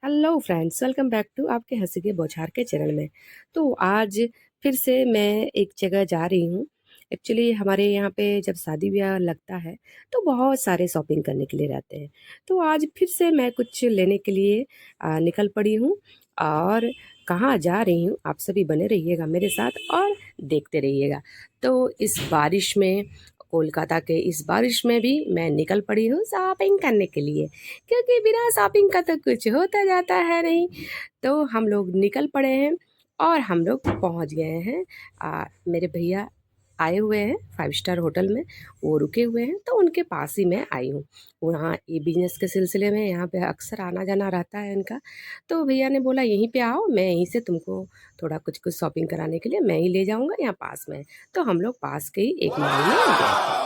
Hello friends, welcome back to आपके हंसी के बौछार के चैनल में। तो आज फिर से मैं एक जगह जा रही हूँ। एक्चुअली हमारे यहाँ पे जब शादी ब्याह लगता है तो बहुत सारे शॉपिंग करने के लिए रहते हैं। तो आज फिर से मैं कुछ लेने के लिए निकल पड़ी हूँ। और कहाँ जा रही हूँ आप सभी बने रहिएगा मेरे साथ और देखते रहिएगा। तो इस बारिश में, कोलकाता के इस बारिश में भी मैं निकल पड़ी हूँ शॉपिंग करने के लिए, क्योंकि बिना शॉपिंग का तो कुछ होता जाता है नहीं। तो हम लोग निकल पड़े हैं और हम लोग पहुंच गए हैं। मेरे भैया आए हुए हैं 5 स्टार होटल में, वो रुके हुए हैं तो उनके पास ही मैं आई हूँ। वहाँ ये बिजनेस के सिलसिले में यहाँ पे अक्सर आना जाना रहता है इनका। तो भैया ने बोला यहीं पे आओ, मैं यहीं से तुमको थोड़ा कुछ कुछ शॉपिंग कराने के लिए मैं ही ले जाऊँगा, यहाँ पास में है। तो हम लोग पास के ही एक मॉल में गए।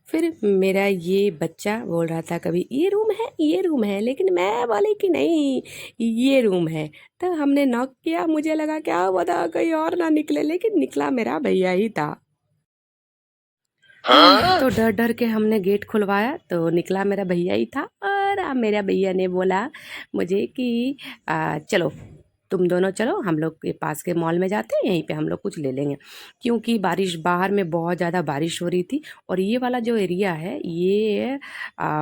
फिर मेरा ये बच्चा बोल रहा था कभी ये रूम है ये रूम है, लेकिन मैं बोली कि नहीं ये रूम है। तो हमने नॉक किया, मुझे लगा क्या पता कहीं और ना निकले, लेकिन निकला मेरा भैया ही था। तो डर डर के हमने गेट खुलवाया तो निकला मेरा भैया ही था। और मेरा भैया ने बोला मुझे कि चलो तुम दोनों चलो, हम लोग के पास के मॉल में जाते हैं, यहीं पे हम लोग कुछ ले लेंगे। क्योंकि बारिश बाहर में बहुत ज़्यादा बारिश हो रही थी और ये वाला जो एरिया है ये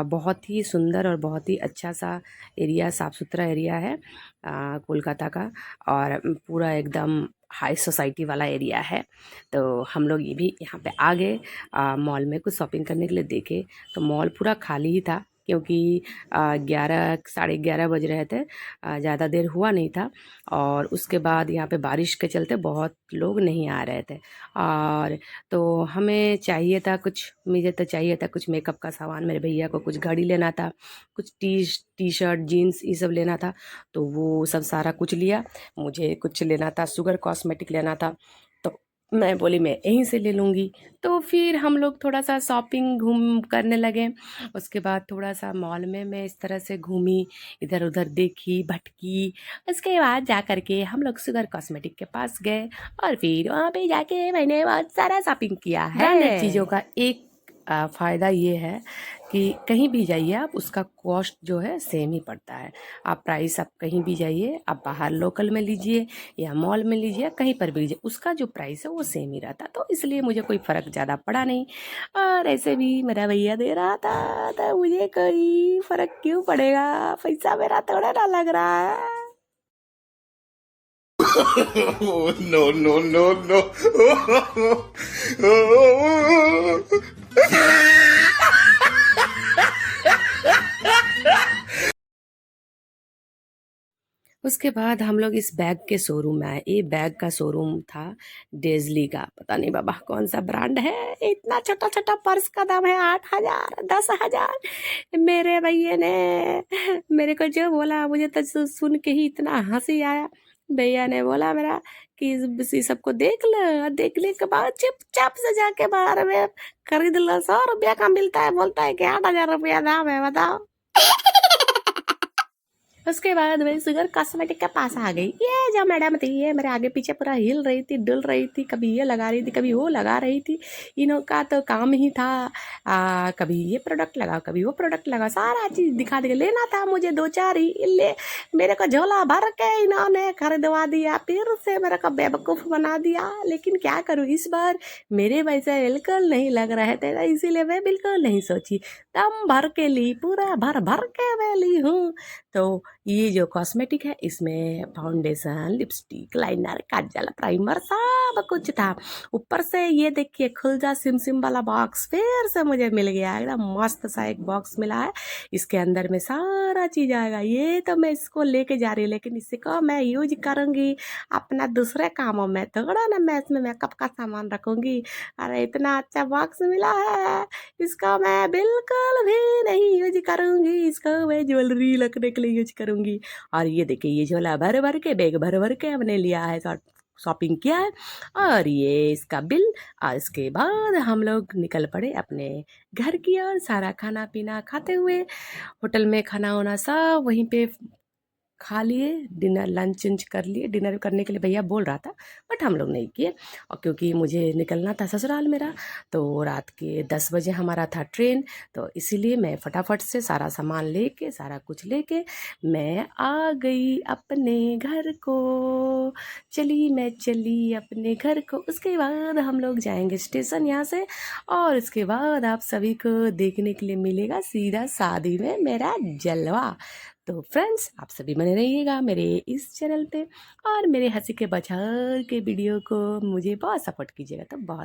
बहुत ही सुंदर और बहुत ही अच्छा सा एरिया, साफ़ सुथरा एरिया है कोलकाता का। और पूरा एकदम हाई सोसाइटी वाला एरिया है। तो हम लोग ये भी यहाँ पे आ गए मॉल में कुछ शॉपिंग करने के लिए। देखे तो मॉल पूरा खाली ही था, क्योंकि 11 साढ़े 11 बज रहे थे, ज़्यादा देर हुआ नहीं था। और उसके बाद यहाँ पे बारिश के चलते बहुत लोग नहीं आ रहे थे। और तो हमें चाहिए था कुछ, मुझे तो चाहिए था कुछ मेकअप का सामान, मेरे भैया को कुछ घड़ी लेना था, कुछ टी शर्ट जीन्स ये सब लेना था। तो वो सब सारा कुछ लिया। मुझे कुछ लेना था, शुगर कॉस्मेटिक लेना था। तो मैं बोली मैं यहीं से ले लूँगी। तो फिर हम लोग थोड़ा सा शॉपिंग घूम करने लगे। उसके बाद थोड़ा सा मॉल में मैं इस तरह से घूमी, इधर उधर देखी भटकी। उसके बाद जा कर के हम लोग शुगर कॉस्मेटिक के पास गए और फिर वहाँ पे जाके मैंने बहुत सारा शॉपिंग किया है। ब्रांडेड चीज़ों का एक फ़ायदा ये है कि कहीं भी जाइए आप, उसका कॉस्ट जो है सेम ही पड़ता है। आप प्राइस आप कहीं भी जाइए, आप बाहर लोकल में लीजिए या मॉल में लीजिए, कहीं पर भी लीजिए, उसका जो प्राइस है वो सेम ही रहता। तो इसलिए मुझे कोई फ़र्क ज़्यादा पड़ा नहीं। और ऐसे भी मेरा भैया दे रहा था तो मुझे कोई फ़र्क क्यों पड़ेगा, पैसा मेरा थोड़ा ना लग रहा है। Oh, no, no, no, no. उसके बाद हम लोग इस बैग के शोरूम में आए। ये बैग का शोरूम था डेजली का, पता नहीं बाबा कौन सा ब्रांड है। इतना छोटा छोटा पर्स का दाम है 8,000 10,000। मेरे भैया ने मेरे को जो बोला, मुझे तो सुन के ही इतना हंसी आया। भैया ने बोला मेरा कि इस सबको देख लो, और देखने के बाद चुपचाप से जाके बाहर में खरीद लो। 100 रुपया का मिलता है, बोलता है कि 8,000 रुपया दाम है, बताओ। उसके बाद मैं शुगर कॉस्मेटिक के पास आ गई। ये जो मैडम थी ये मेरे आगे पीछे पूरा हिल रही थी, डुल रही थी, कभी ये लगा रही थी कभी वो लगा रही थी। इन्हों का तो काम ही था कभी ये प्रोडक्ट लगाओ कभी वो प्रोडक्ट लगाओ, सारा चीज़ दिखा दे। लेना था मुझे 2-4 ही, ले मेरे को झोला भर के इन्होंने खरीदवा दिया, फिर से मेरे को बेवकूफ़ बना दिया। लेकिन क्या करूँ, इस बार मेरे पैसे बिल्कुल नहीं लग रहे थे, इसीलिए मैं बिल्कुल नहीं सोची, दम भर के ली, पूरा भर भर के मैं ली हूँ। तो ये जो कॉस्मेटिक है इसमें फाउंडेशन, लिपस्टिक, लाइनर, काजल, प्राइमर सब कुछ था। ऊपर से ये देखिए खुल जा सिम सिम वाला बॉक्स फिर से मुझे मिल गया, एकदम मस्त सा एक बॉक्स मिला है। इसके अंदर में सारा चीज़ आएगा। ये तो मैं इसको लेके जा रही हूँ, लेकिन इसको मैं यूज करूँगी अपना दूसरे कामों में, थोड़ा ना मैं इसमें मेकअप का सामान रखूँगी। अरे इतना अच्छा बॉक्स मिला है, इसका मैं बिल्कुल भी नहीं यूज करूँगी, इसको मैं ज्वेलरी रखने के लिए यूज करूँगी। और ये देखिए ये झोला भर भर के, बैग भर भर के हमने लिया है, शॉपिंग किया है। और ये इसका बिल। और इसके बाद हम लोग निकल पड़े अपने घर की ओर। सारा खाना पीना खाते हुए, होटल में खाना वाना सब वहीं पे खा लिए, डिनर लंच उंच कर लिए। डिनर करने के लिए भैया बोल रहा था बट हम लोग नहीं किए, और क्योंकि मुझे निकलना था ससुराल मेरा, तो रात के 10 बजे हमारा था ट्रेन, तो इसीलिए मैं फटाफट से सारा सामान लेके, सारा कुछ लेके मैं आ गई अपने घर को। मैं चली अपने घर को। उसके बाद हम लोग जाएंगे स्टेशन यहाँ से, और उसके बाद आप सभी को देखने के लिए मिलेगा सीधा शादी में मेरा जलवा। तो फ्रेंड्स, आप सभी बने रहिएगा मेरे इस चैनल पे, और मेरे हंसी के बछार के वीडियो को मुझे बहुत सपोर्ट कीजिएगा। तो बहुत